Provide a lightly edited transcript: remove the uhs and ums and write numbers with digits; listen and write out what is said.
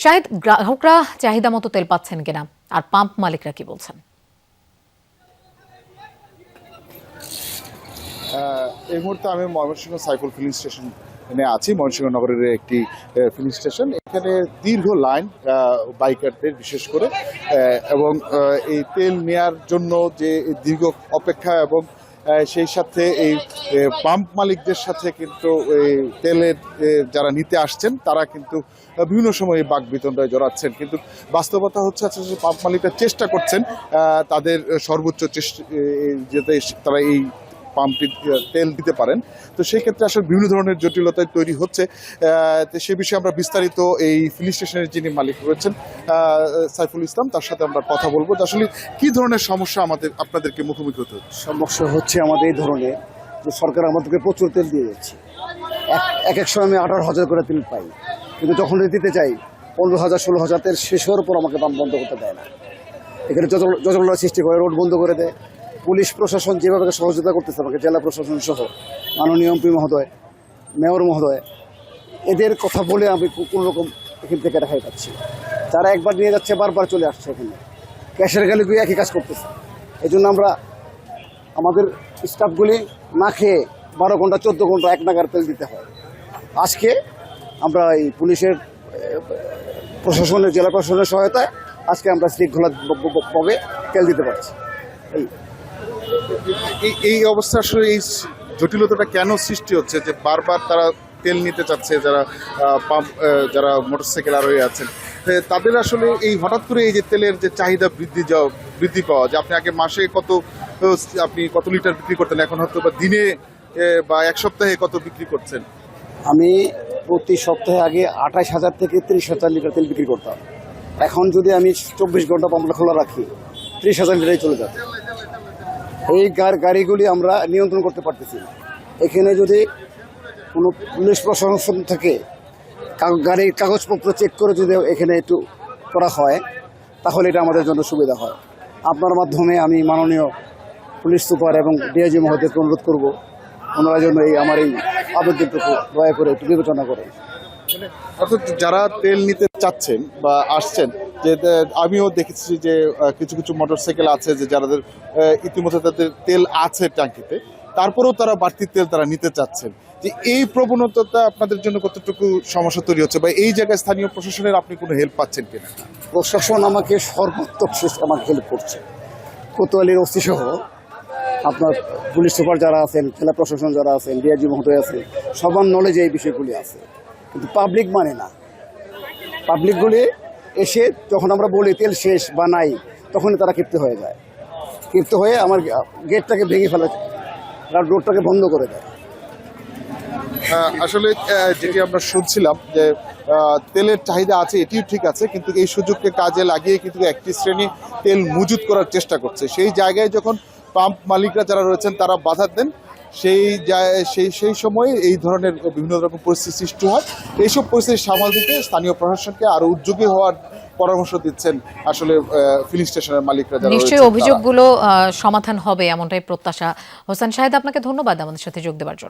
শাহেদ, গ্রাহকরা চাহিদা মতো তেল পাচ্ছেন কিনা আর পাম্প মালিকরা কি বলছেন? এই মুহূর্তে আমি ময়মনসিংহ সাইফুল ফিলিং স্টেশন আছি। ময়মনসিংহ নগরের একটি ফিলিং স্টেশন। এখানে দীর্ঘ লাইন বাইকারদের বিশেষ করে, এবং এই তেল নেয়ার জন্য যে দীর্ঘ অপেক্ষা এবং সেই সাথে এই পাম্প মালিকদের সাথে কিন্তু তেলের যারা নিতে আসছেন তারা কিন্তু বিভিন্ন সময় বাকবিতণ্ডায় জড়াচ্ছেন। কিন্তু বাস্তবতা হচ্ছে যে পাম্প মালিকরা চেষ্টা করছেন তাদের সর্বোচ্চ চেষ্টা যাতে তারা এই পাম্পটি তেল দিতে পারেন। তো সেই ক্ষেত্রে আসলে বিভিন্ন ধরনের জটিলতায় তৈরি হচ্ছে। তো সে বিষয়ে আমরা বিস্তারিত এই ফিলিং স্টেশনের যিনি মালিক রয়েছেন সাইফুল ইসলাম, তার সাথে আমরা কথা বলবো যে আসলে কি ধরনের সমস্যা আপনাদেরকে মুখোমুখি হতে হচ্ছে। সমস্যা হচ্ছে আমাদের এই ধরনের যে সরকার আমাদেরকে প্রচুর তেল দিয়ে যাচ্ছে। এক সময় আমি 18,000 করে তেল পাই, কিন্তু যখন দিতে চাই 15,000 16,000 তেল শেষ হওয়ার পর আমাকে পাম্প বন্ধ করতে দেয় না। এখানে জটিলতার সৃষ্টি করে, রোড বন্ধ করে দেয়। পুলিশ প্রশাসন যেভাবে সহযোগিতা করতেছে আমাকে, জেলা প্রশাসন সহ মাননীয় এমপি মহোদয়, মেয়র মহোদয়, এদের কথা বলে আমি কোনো রকম এখান থেকে রেহাই পাচ্ছি। যারা একবার নিয়ে যাচ্ছে বারবার চলে আসছে এখানে, ক্যাশের গালি দিয়ে একই কাজ করতেছে। এই জন্য আমরা আমাদের স্টাফগুলি না খেয়ে 12 ঘন্টা 14 ঘন্টা এক নাগার তেল দিতে হয়। আজকে আমরা এই পুলিশের প্রশাসনের, জেলা প্রশাসনের সহায়তায় আজকে আমরা শৃঙ্খলাভাবে তেল দিতে পারছি। এই অবস্থা আসলে এই জটিলতাটা কেন সৃষ্টি হচ্ছে যে বারবার তারা তেল নিতে চাচ্ছে, যারা মোটরসাইকেল আরোহী আছেন তাদের আসলে এই হঠাৎ করে এই যে তেলের যে চাহিদা বৃদ্ধি পাওয়া, যে আপনি আগে মাসে আপনি কত লিটার বিক্রি করতেন, এখন হয়তো বা দিনে বা এক সপ্তাহে কত বিক্রি করছেন? আমি প্রতি সপ্তাহে আগে 28,000 থেকে 30,000 লিটার তেল বিক্রি করতাম। এখন যদি আমি 24 ঘন্টা পাম্পটা খোলা রাখি 30,000 লিটারই চলে যাবে। এই গাড়িগুলি আমরা নিয়ন্ত্রণ করতে পারতেছি না। এখানে যদি কোনো পুলিশ প্রশাসন থেকে গাড়ির কাগজপত্র চেক করে যদি এখানে একটু করা হয় তাহলে এটা আমাদের জন্য সুবিধা হয়। আপনার মাধ্যমে আমি মাননীয় পুলিশ সুপার এবং ডিআইজি মহোদয়কে অনুরোধ করব, ওনারা জন্য আমার এই আবেদনটুকু দয়া করে একটু বিবেচনা করে। অর্থাৎ যারা তেল নিতে চাচ্ছেন বা আসছেন, যে আমিও দেখেছি যে কিছু কিছু মোটরসাইকেল আছে যে যাদের ইতিমধ্যে তাদের তেল আছে ট্যাঙ্কিতে, তারপরেও তারা বাড়তি তেল তারা নিতে চাচ্ছেন। যে এই প্রবণতাটা আপনাদের জন্য কতটুকু সমস্যা তৈরি হচ্ছে, বা এই জায়গায় স্থানীয় প্রশাসনের আপনি কোনো হেল্প পাচ্ছেন কিনা? প্রশাসন আমাকে সর্বাত্মক আমাকে হেল্প করছে। কোতোয়ালির ওসি সহ আপনার পুলিশ সুপার যারা আছেন, জেলা প্রশাসন যারা আছেন, ডিআইজি মহোদয় আছে, সবার নলেজে এই বিষয়গুলি আছে। কিন্তু পাবলিক মানে না। পাবলিকগুলি এসে যখন আমরা বলি তেল শেষ বা নাই, তখনই তারা ক্ষিপ্ত হয়ে যায়। ক্ষিপ্ত হয়ে আমার গেটটাকে ভেঙে ফেলে, রোডটাকে বন্ধ করে দেয়। আসলে যেটি আমরা শুনছিলাম যে তেলের চাহিদা আছে, এটিও ঠিক আছে, কিন্তু এই সুযোগকে কাজে লাগিয়ে কিন্তু একটি শ্রেণী তেল মজুত করার চেষ্টা করছে। সেই জায়গায় যখন পাম্প মালিকরা যারা রয়েছেন তারা বাধা দেন, সেই সময়ে এই ধরনের বিভিন্ন রকম পরিস্থিতি সৃষ্টি হয়। এইসব পরিস্থিতি সামাল দিতে স্থানীয় প্রশাসনকে আরো উদ্যোগী হওয়ার পরামর্শ দিচ্ছেন আসলে ফিলিং স্টেশনের মালিকরা। নিশ্চয়ই অভিযোগগুলো সমাধান হবে এমনটাই প্রত্যাশা। হোসেন শাহেদ, আপনাকে ধন্যবাদ আমাদের সাথে যোগ দেওয়ার জন্য।